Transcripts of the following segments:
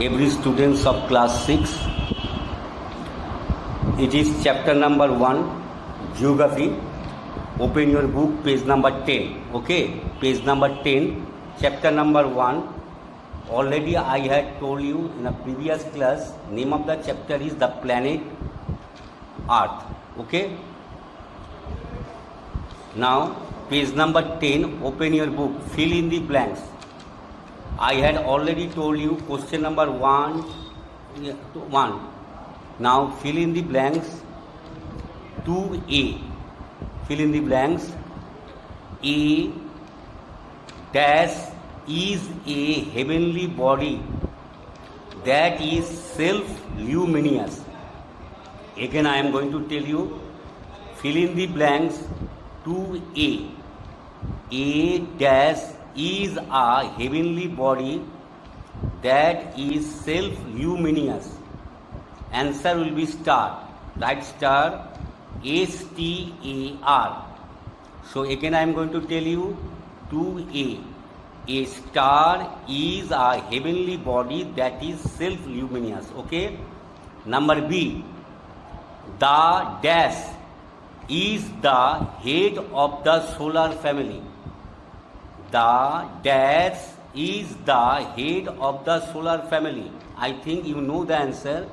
every students of class 6. It is chapter number 1, geography. Open your book, page number 10. Okay, page number 10, chapter number 1. Already I had told you in a previous class, name of the chapter is the planet Earth. Okay. Now, page number 10, open your book, fill in the blanks. I had already told you question number 1. Now, fill in the blanks. 2A. Fill in the blanks. A dash is a heavenly body that is self-luminous. Again, I am going to tell you, fill in the blanks. 2A. A dash is a heavenly body that is self-luminous. Answer will be star. Write star. STAR. So again I am going to tell you 2A. A star is a heavenly body that is self-luminous. Okay. Number B. The dash is the head of the solar family. The dash is the head of the solar family. I think you know the answer.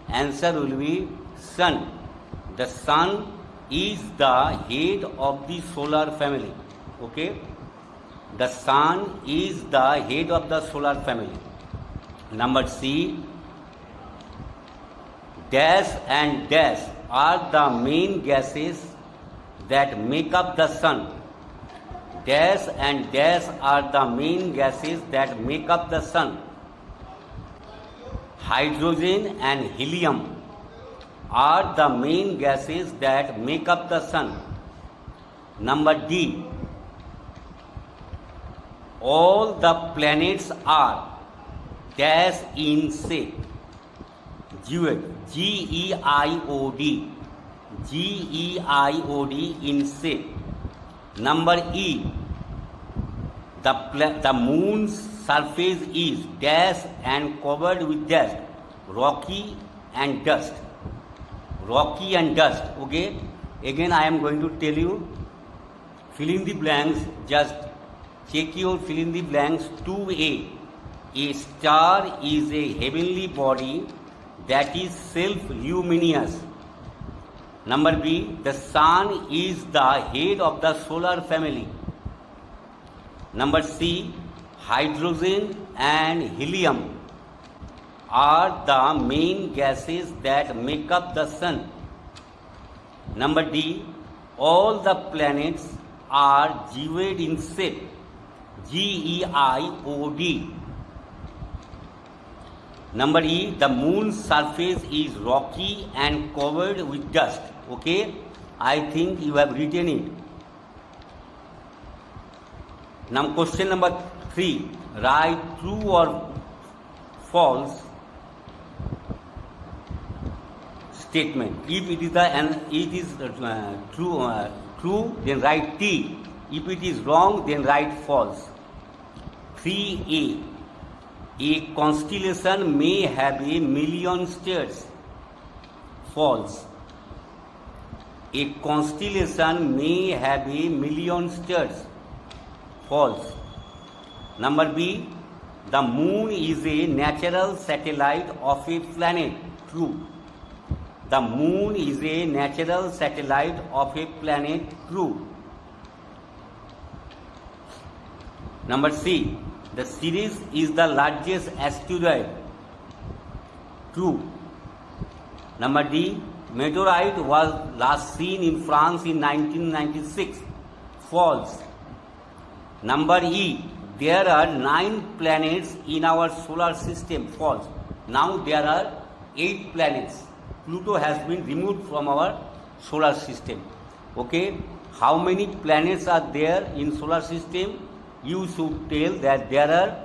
Answer will be sun. The sun is the head of the solar family. Okay. The sun is the head of the solar family. Number C. Dash and dash are the main gases that make up the sun. Dash and dash are the main gases that make up the sun. Hydrogen and helium are the main gases that make up the sun. Number D. All the planets are dash in shape. Geoid. G-E-I-O-D. G-E-I-O-D in shape. Number E. The moon's surface is dash and covered with dust. Rocky and dust. Rocky and dust. Okay. Again I am going to tell you, fill in the blanks. Just check your fill in the blanks. 2A. A star is a heavenly body that is self-luminous. Number B. The sun is the head of the solar family. Number C. Hydrogen and helium are the main gases that make up the sun. Number D. All the planets are geoid in shape. G-E-I-O-D. Number E. The moon's surface is rocky and covered with dust. Okay. I think you have written it. Now question number 3. Write true or false statement. If it is true, then write T. If it is wrong, then write false. 3A. A constellation may have a million stars. False. A constellation may have a million stars. False. Number B. The moon is a natural satellite of a planet. True. The moon is a natural satellite of a planet. True. Number C. The Ceres is the largest asteroid. True. Number D. Meteorite was last seen in France in 1996. False. Number E. There are 9 planets in our solar system. False. Now there are 8 planets. Pluto has been removed from our solar system. Okay. How many planets are there in solar system? You should tell that there are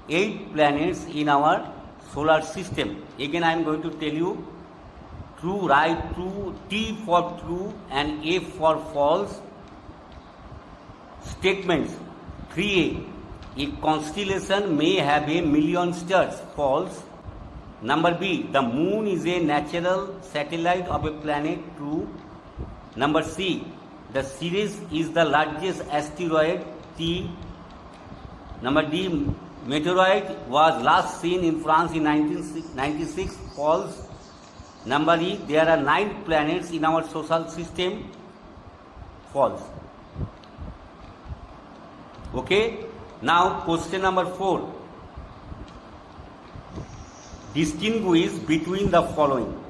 8 planets in our solar system. Again I am going to tell you. True, write true, T for true and F for false. Statements. 3A. A constellation may have a million stars. False. Number B, the moon is a natural satellite of a planet. True. Number C, the Ceres is the largest asteroid. T. Number D, meteorite was last seen in France in 1996. False. Number E, there are 9 planets in our solar system. False. Okay. Now question number 4. Distinguish between the following.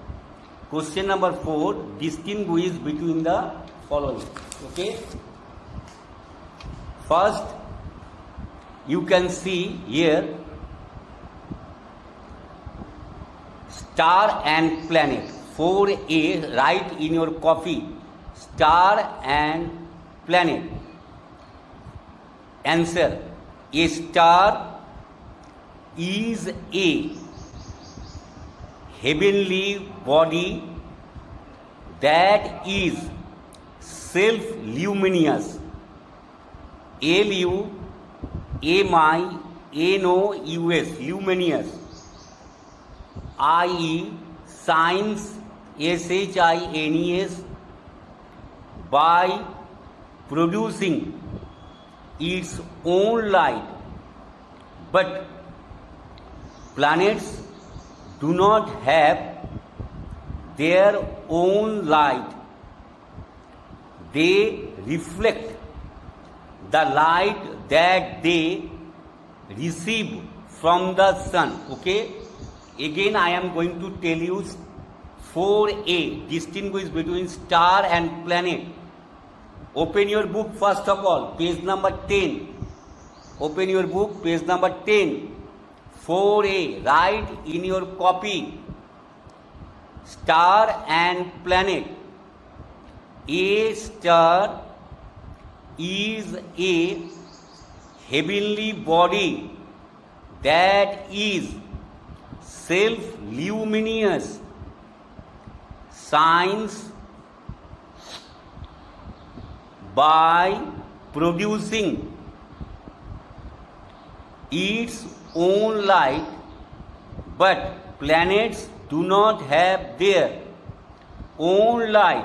Question number 4. Distinguish between the following. Okay. First, you can see here star and planet. 4A, write in your copy. Star and planet. Answer. A star is a heavenly body that is self-luminous. Luminous. Luminous. I.e. shines, shines, by producing its own light. But planets do not have their own light. They reflect the light that they receive from the sun. Okay? Again, I am going to tell you 4A. Distinguish between star and planet. Open your book first of all, page number 10. Open your book, page number 10. 4A, write in your copy. Star and planet. A star is a heavenly body that is self-luminous, shines by producing its own light, but planets do not have their own light,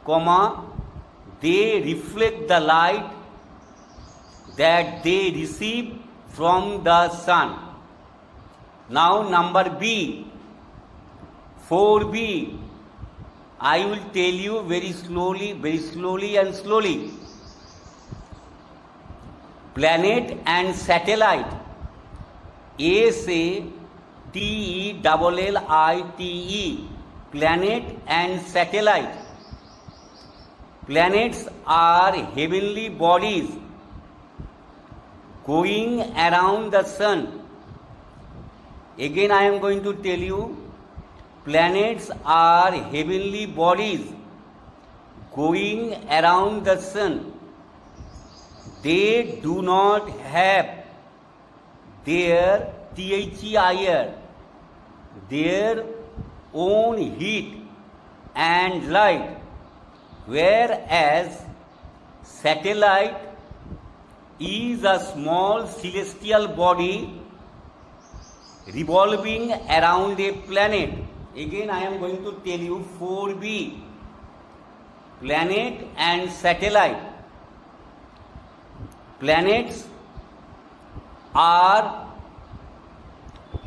comma, they reflect the light that they receive from the sun. Now number B, 4B, I will tell you very slowly and slowly. Planet and satellite. SATELLITE. Planet and satellite. Planets are heavenly bodies going around the sun. Again, I am going to tell you, planets are heavenly bodies going around the sun. They do not have their their own heat and light, whereas satellite is a small celestial body revolving around a planet. Again, I am going to tell you 4B, planet and satellite. Planets are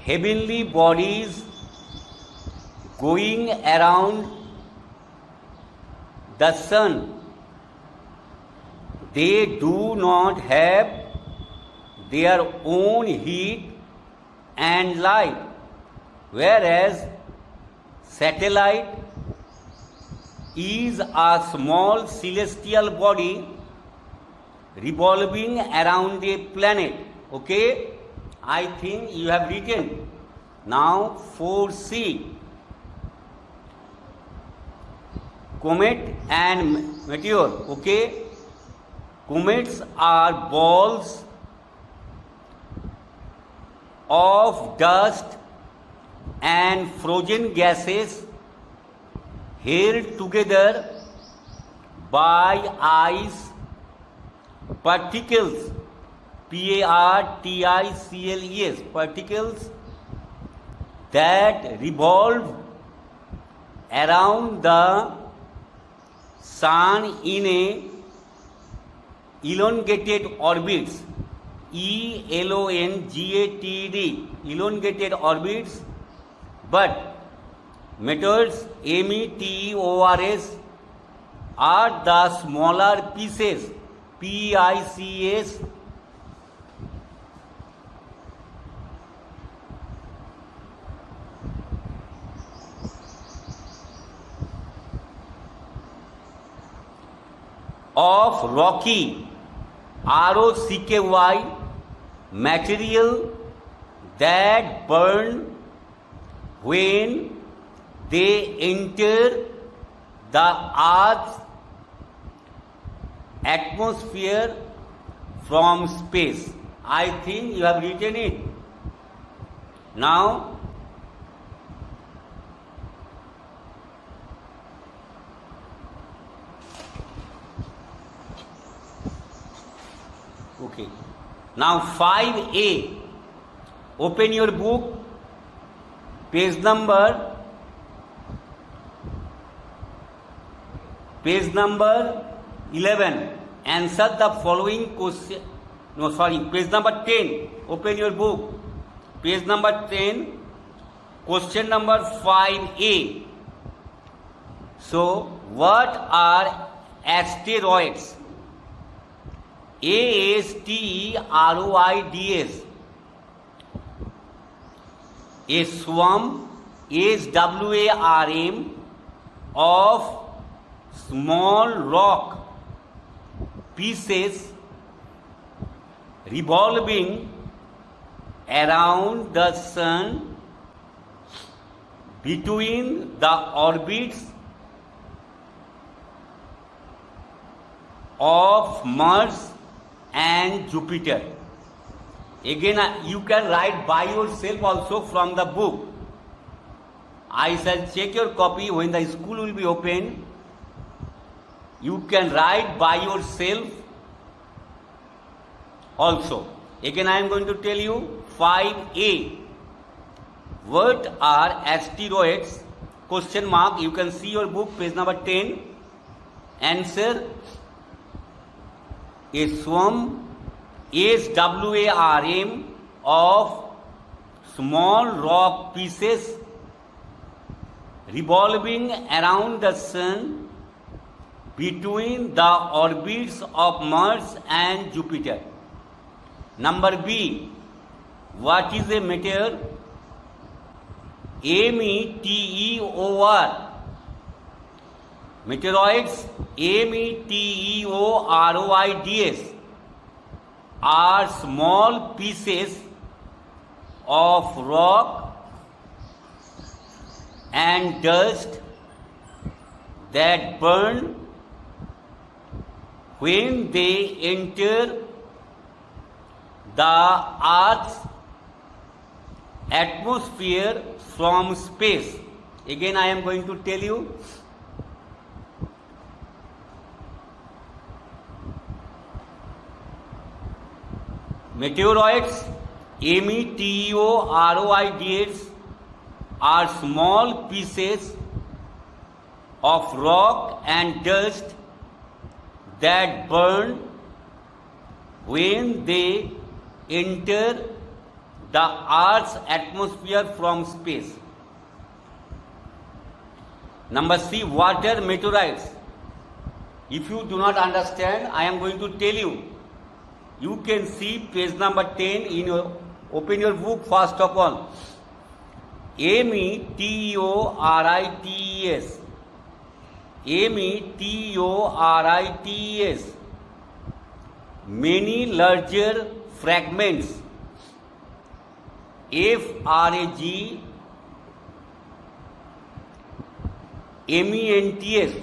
heavenly bodies going around the sun. They do not have their own heat and light, whereas satellite is a small celestial body revolving around a planet. Okay, I think you have written. Now 4C, comet and meteor. Okay, comets are balls of dust and frozen gases held together by ice particles, particles, particles that revolve around the sun in a elongated orbits, elongated, elongated orbits, but meteors, meteors, are the smaller pieces, PICS, of rocky, ROCKY, material that burn when they enter the Earth's atmosphere from space. I think you have written it. Now, okay. Now 5A. Open your book. Page number 11. Answer the following question. No, sorry, page number 10. Open your book. Page number 10. Question number 5A. So, what are asteroids? ASTEROIDS. A swarm, SWARM, of small rock pieces revolving around the sun between the orbits of Mars and Jupiter. Again, you can write by yourself also from the book. I shall check your copy when the school will be open. You can write by yourself also. Again, I am going to tell you 5A. What are asteroids? Question mark. You can see your book, page number 10. Answer. A swarm, SWARM, of small rock pieces revolving around the sun between the orbits of Mars and Jupiter. Number B. What is a meteor? METEOR. Meteoroids, METEOROIDS, are small pieces of rock and dust that burn when they enter the Earth's atmosphere from space. Again, I am going to tell you. Meteoroids, METEOROIDS, are small pieces of rock and dust that burn when they enter the Earth's atmosphere from space. Number C. Water meteorites. If you do not understand, I am going to tell you. You can see page number 10 in your, open your book first of all. METEORITES. METEORITES. Many larger fragments. FRAGMENTS.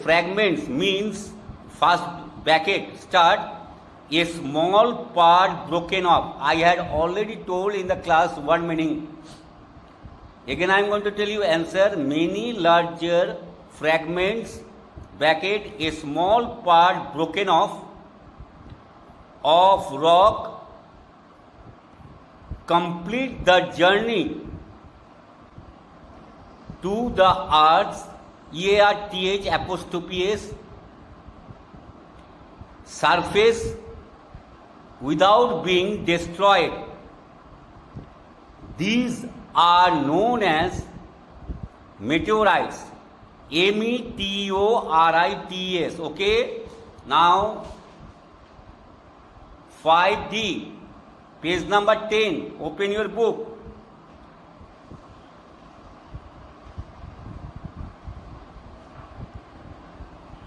Fragments means, first bracket start, a small part broken off. I had already told in the class one meaning. Again, I am going to tell you answer. Many larger fragments, bracket, a small part broken off of rock complete the journey to the earth's EARTH apostrophe S surface without being destroyed. These are known as meteorites. METEORITES. Okay. Now 5D, page number 10. Open your book.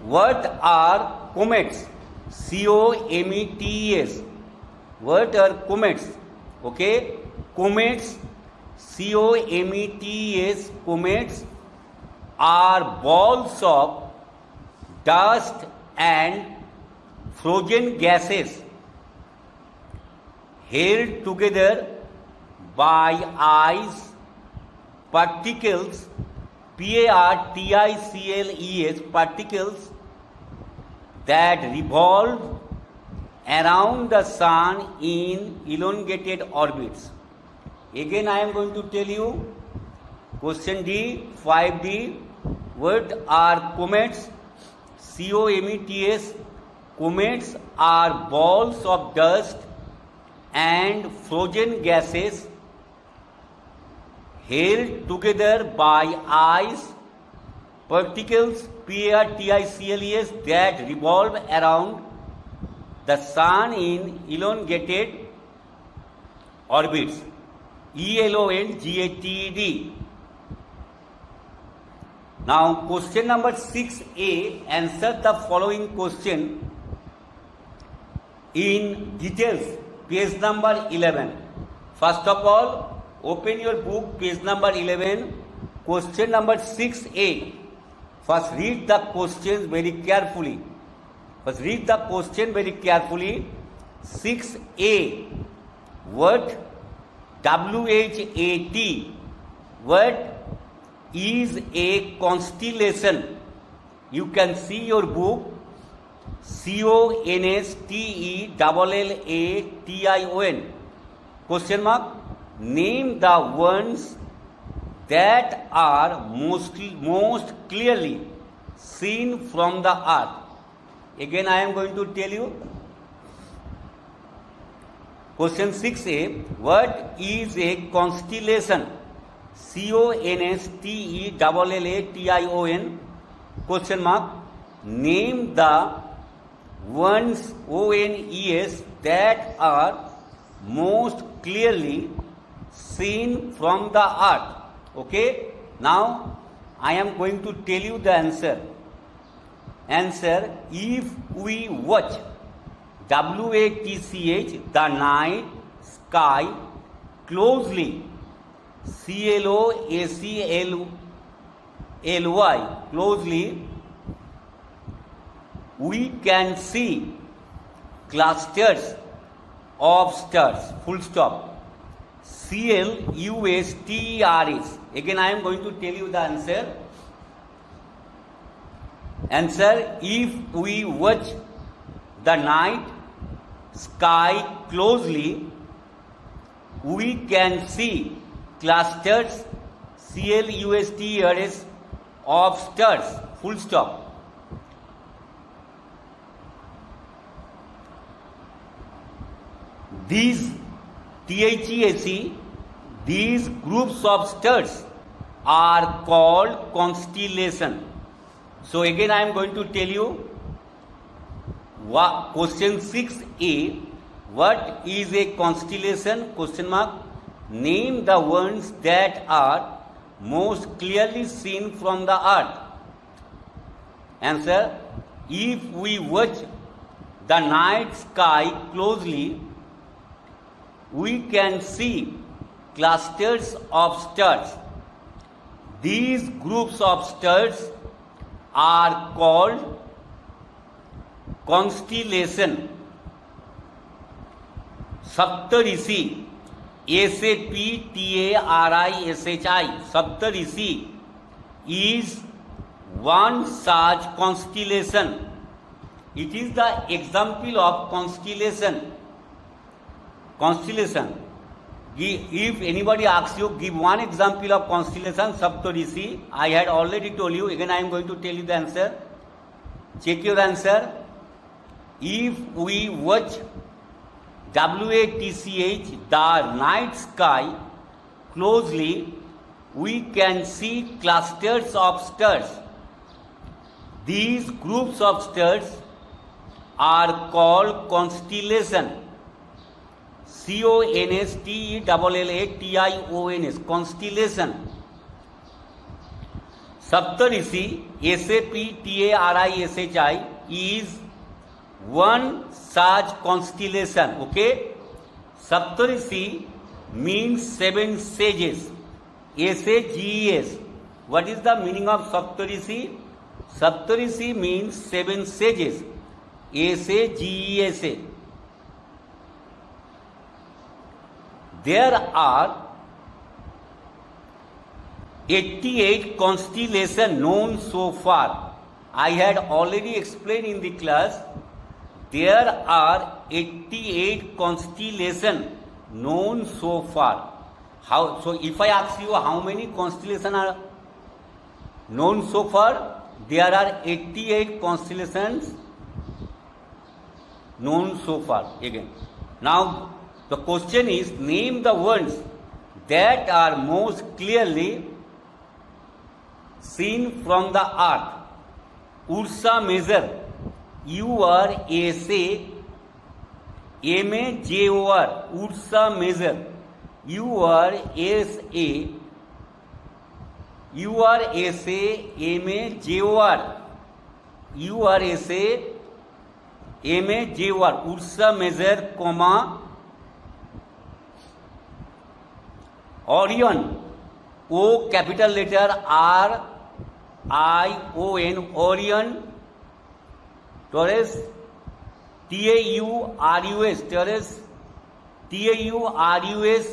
What are comets? COMETS. What are comets? Okay. Comets, COMETS, comets are balls of dust and frozen gases held together by ice particles, PARTICLES, particles that revolve around the sun in elongated orbits. Again, I am going to tell you. Question D, 5D. What are comets? COMETS. Comets are balls of dust and frozen gases held together by ice particles, PARTICLES, that revolve around the sun in elongated orbits. ELONGATED. Now, question number 6A. Answer the following question in details. Page number 11. First of all, open your book, page number 11. Question number 6A. First, read the questions very carefully. 6A. What? WHAT. What is a constellation? You can see your book. CONSTELLATION. Question mark. Name the ones that are most clearly seen from the earth. Again, I am going to tell you. Question 6A. What is a constellation? CONSTELLATION. Question mark. Name the ones ONES that are most clearly seen from the earth. Okay. Now I am going to tell you the answer. Answer: if we watch WATCH the night sky closely, CLOACLY closely, we can see clusters of stars. Full stop. CLUSTERS. Again, I am going to tell you the answer. Answer: if we watch the night sky closely, we can see clusters, CLUSTERS, of stars. Full stop. These THEAC, these groups of stars are called constellation. So again I am going to tell you. Question 6A. What is a constellation? Question mark. Name the ones that are most clearly seen from the earth. Answer: if we watch the night sky closely, we can see clusters of stars. These groups of stars are called constellation. Saptarishi, SAPTARISHI, Saptarishi is one such constellation. It is the example of constellation. If anybody asks you, give one example of constellation Saptarishi. I had already told you. Again, I am going to tell you the answer. Check your answer. If we watch WATCH, the night sky, closely, we can see clusters of stars. These groups of stars are called constellation. CONSTELLATIONS, constellation. Saptarishi, SAPTARISHI, is one such constellation. Okay? Saptarishi means seven sages. SAGES. What is the meaning of Saptarishi? Saptarishi means seven sages. SAGES. There are 88 constellations known so far. I had already explained in the class. There are 88 constellations known so far. So if I ask you how many constellations are known so far, there are 88 constellations known so far. Again, now the question is, name the ones that are most clearly seen from the earth. Ursa Major, URSA MAJOR, Ursa Major, URSA MAJOR, URSA MAJOR, Ursa Major, comma Orion, O capital letter RION, Orion, Taurus, TAURUS, Taurus, TAURUS,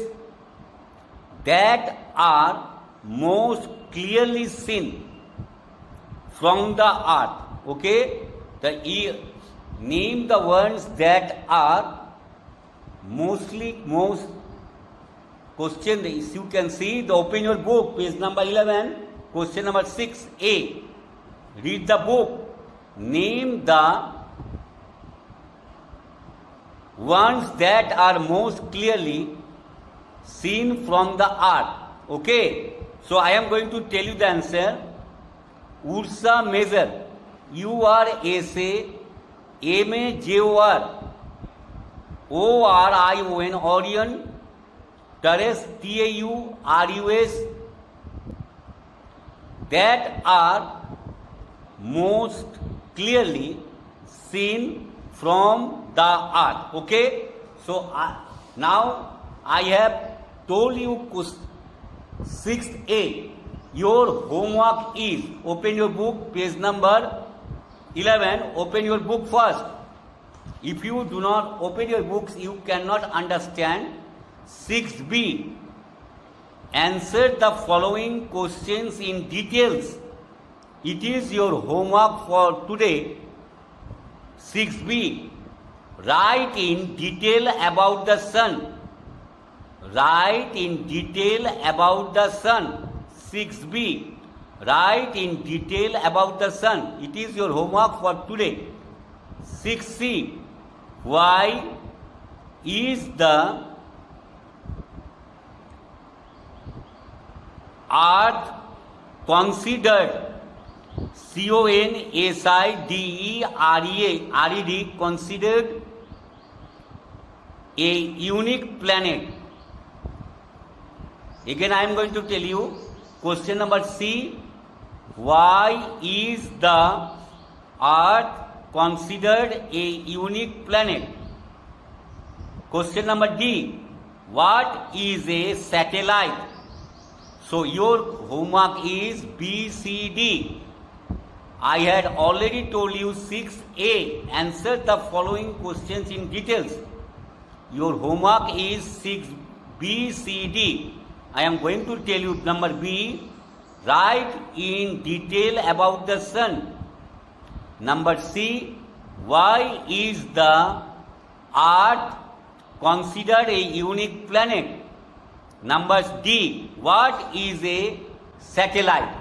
that are most clearly seen from the earth. Okay? Name the ones that are most question. You can see, open your book, page number 11, question number 6A. Read the book. Name the ones that are most clearly seen from the earth. Okay? So I am going to tell you the answer. Ursa Major, URSA MAJOR, ORION, Orion, Taurus, TAURUS, that are most clearly seen from the earth. Okay? So now I have told you 6A. Your homework is, open your book, page number 11. Open your book first. If you do not open your books, you cannot understand. 6B. Answer the following questions in details. It is your homework for today. 6B. Write in detail about the sun. Write in detail about the sun. 6B. Write in detail about the sun. It is your homework for today. 6C. Why is the earth considered, CONSIDERED, considered a unique planet? Again, I am going to tell you. Question number C. Why is the earth considered a unique planet? Question number D. What is a satellite? So your homework is B, C, D. I had already told you 6A. Answer the following questions in details. Your homework is 6B, C, D. I am going to tell you number B. Write in detail about the sun. Number C. Why is the earth considered a unique planet? Numbers D. What is a satellite?